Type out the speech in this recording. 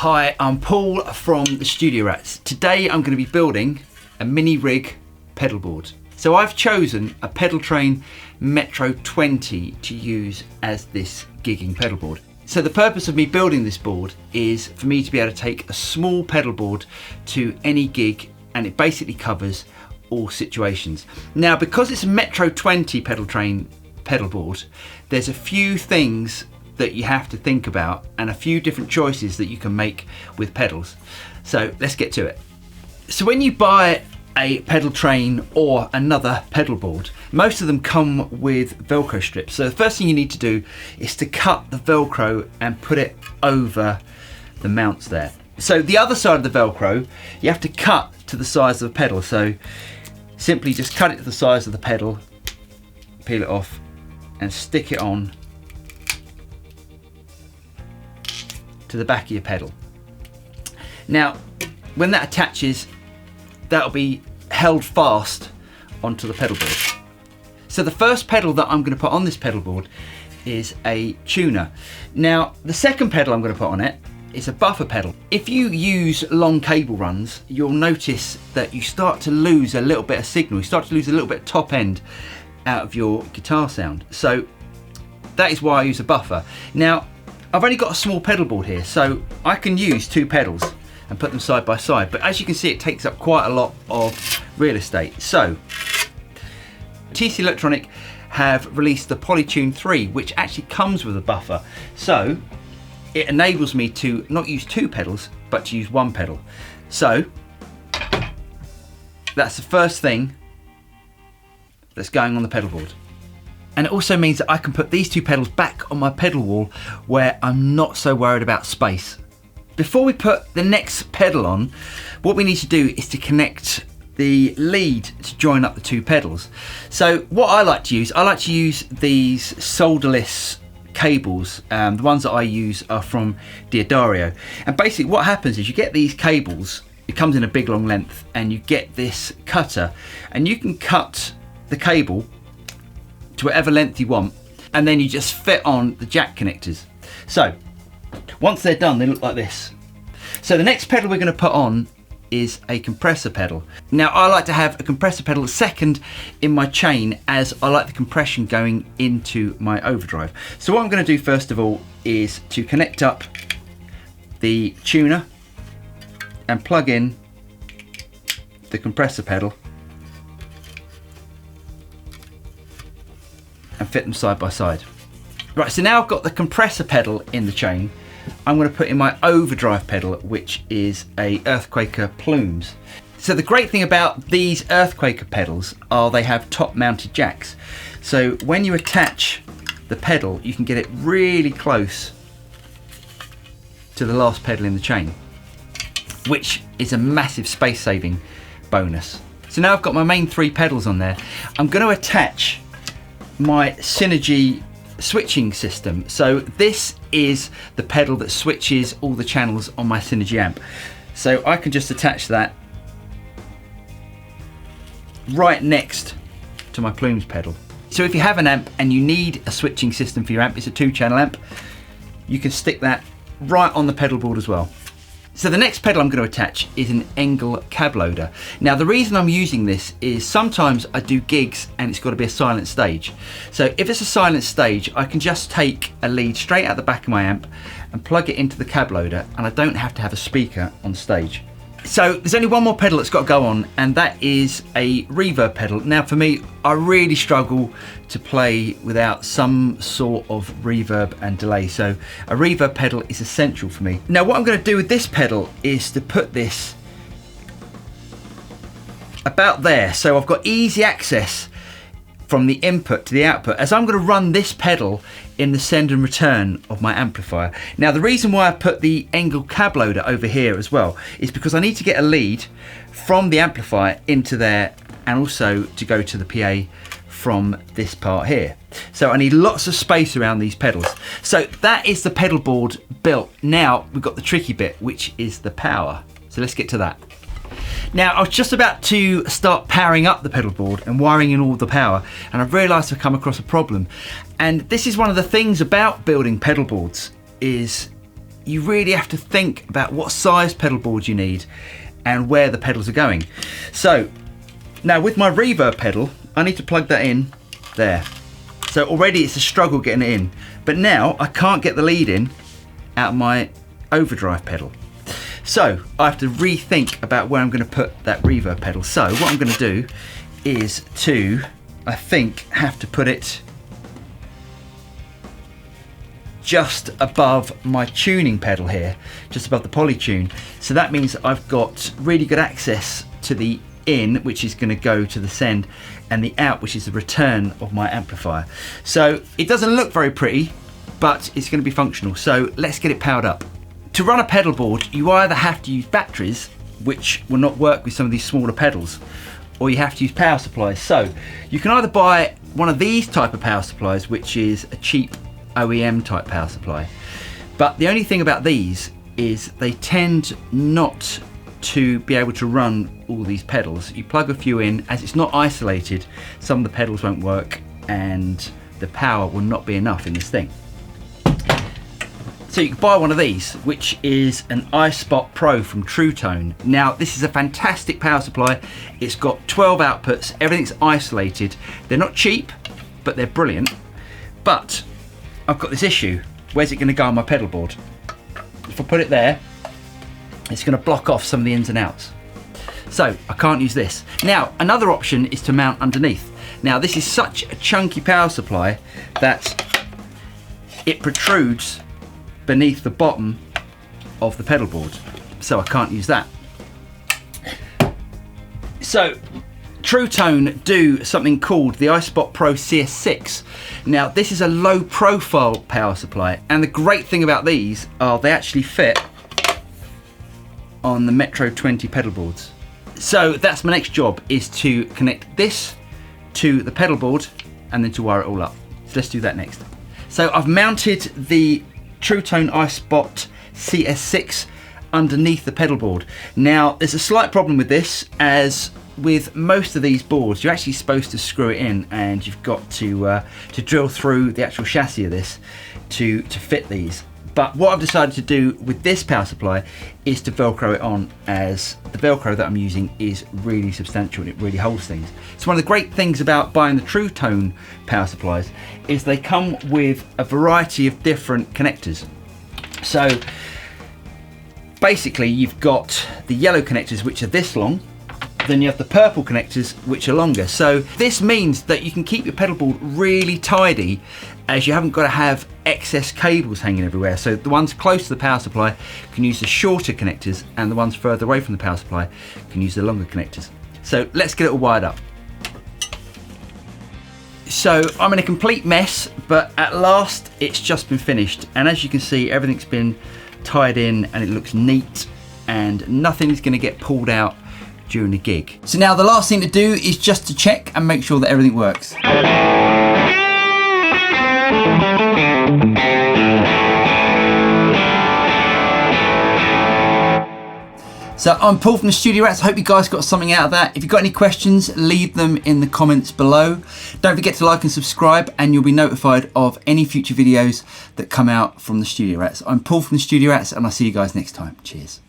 Hi, I'm Paul from the Studio Rats. Today I'm going to be building a mini rig pedal board. So I've chosen a Pedaltrain Metro 20 to use as this gigging pedal board. So the purpose of me building this board is for me to be able to take a small pedal board to any gig, and it basically covers all situations. Now, because it's a Metro 20 Pedaltrain pedal board, there's a few things that you have to think about and a few different choices that you can make with pedals. So let's get to it. So when you buy a Pedaltrain or another pedal board, most of them come with Velcro strips. So the first thing you need to do is to cut the Velcro and put it over the mounts there. So the other side of the Velcro, you have to cut to the size of the pedal. So simply just cut it to the size of the pedal, peel it off and stick it on to the back of your pedal. Now, when that attaches, that'll be held fast onto the pedal board. So the first pedal that I'm going to put on this pedal board is a tuner. Now, the second pedal I'm going to put on it is a buffer pedal. If you use long cable runs, you'll notice that you start to lose a little bit of signal. You start to lose a little bit of top end out of your guitar sound. So that is why I use a buffer. Now, I've only got a small pedal board here, so I can use two pedals and put them side by side, but as you can see, it takes up quite a lot of real estate. So TC Electronic have released the Polytune 3, which actually comes with a buffer, so it enables me to not use two pedals but to use one pedal. So that's the first thing that's going on the pedal board. And it also means that I can put these two pedals back on my pedal wall where I'm not so worried about space. Before we put the next pedal on, what we need to do is to connect the lead to join up the two pedals. So what I like to use these solderless cables. The ones that I use are from Diodario. And basically what happens is you get these cables, it comes in a big long length, and you get this cutter, and you can cut the cable to whatever length you want, and then you just fit on the jack connectors. So once they're done, they look like this. So the next pedal we're going to put on is a compressor pedal. Now, I like to have a compressor pedal second in my chain, as I like the compression going into my overdrive. So what I'm going to do first of all is to connect up the tuner and plug in the compressor pedal and fit them side by side. Right, so now I've got the compressor pedal in the chain. I'm going to put in my overdrive pedal, which is a Earthquaker Plumes. So the great thing about these Earthquaker pedals are they have top mounted jacks. So when you attach the pedal, you can get it really close to the last pedal in the chain, which is a massive space saving bonus. So now I've got my main three pedals on there. I'm going to attach my Synergy switching system. So this is the pedal that switches all the channels on my Synergy amp. So I can just attach that right next to my Plumes pedal. So if you have an amp and you need a switching system for your amp, it's a 2-channel amp, you can stick that right on the pedal board as well. So the next pedal I'm going to attach is an Engel cab loader. Now the reason I'm using this is sometimes I do gigs and it's got to be a silent stage. So if it's a silent stage, I can just take a lead straight out the back of my amp and plug it into the cab loader, and I don't have to have a speaker on stage. So there's only one more pedal that's got to go on, and that is a reverb pedal. Now for me, I really struggle to play without some sort of reverb and delay, so a reverb pedal is essential for me. Now what I'm going to do with this pedal is to put this about there, so I've got easy access from the input to the output, as I'm going to run this pedal in the send and return of my amplifier. Now the reason why I put the Engel cab loader over here as well is because I need to get a lead from the amplifier into there, and also to go to the PA from this part here. So I need lots of space around these pedals. So that is the pedal board built. Now we've got the tricky bit, which is the power. So let's get to that. Now, I was just about to start powering up the pedal board and wiring in all the power, and I've realised I've come across a problem. And this is one of the things about building pedal boards, is you really have to think about what size pedal board you need and where the pedals are going. So now with my reverb pedal, I need to plug that in there. So already it's a struggle getting it in, but now I can't get the lead in out of my overdrive pedal. So I have to rethink about where I'm going to put that reverb pedal. So what I'm going to do is I think, have to put it just above my tuning pedal here, just above the Polytune. So that means I've got really good access to the in, which is going to go to the send, and the out, which is the return of my amplifier. So it doesn't look very pretty, but it's going to be functional. So let's get it powered up. To run a pedal board, you either have to use batteries, which will not work with some of these smaller pedals, or you have to use power supplies. So you can either buy one of these type of power supplies, which is a cheap OEM type power supply. But the only thing about these is they tend not to be able to run all these pedals. You plug a few in, as it's not isolated, some of the pedals won't work and the power will not be enough in this thing. So you can buy one of these, which is an Spot Pro from Truetone. Now this is a fantastic power supply. It's got 12 outputs, everything's isolated. They're not cheap, but they're brilliant. But I've got this issue. Where's it going to go on my pedal board? If I put it there, it's going to block off some of the ins and outs. So I can't use this. Now another option is to mount underneath. Now this is such a chunky power supply that it protrudes beneath the bottom of the pedal board, so I can't use that. So Truetone do something called the Spot Pro Cs6. Now this is a low profile power supply, and the great thing about these are they actually fit on the Metro 20 pedal boards. So that's my next job, is to connect this to the pedal board and then to wire it all up. So let's do that next. So I've mounted the Truetone Spot Cs6 underneath the pedal board. Now there's a slight problem with this, as with most of these boards you're actually supposed to screw it in, and you've got to drill through the actual chassis of this to fit these. But what I've decided to do with this power supply is to Velcro it on, as the Velcro that I'm using is really substantial and it really holds things. So one of the great things about buying the Truetone power supplies is they come with a variety of different connectors. So basically you've got the yellow connectors, which are this long, then you have the purple connectors, which are longer. So this means that you can keep your pedal board really tidy, as you haven't got to have excess cables hanging everywhere. So the ones close to the power supply can use the shorter connectors, and the ones further away from the power supply can use the longer connectors. So let's get it all wired up. So I'm in a complete mess, but at last it's just been finished, and as you can see everything's been tied in and it looks neat, and nothing's going to get pulled out during the gig. So now the last thing to do is just to check and make sure that everything works. So I'm Paul from the Studio Rats. I hope you guys got something out of that. If you've got any questions, leave them in the comments below. Don't forget to like and subscribe, and you'll be notified of any future videos that come out from the Studio Rats. I'm Paul from the Studio Rats, and I'll see you guys next time. Cheers.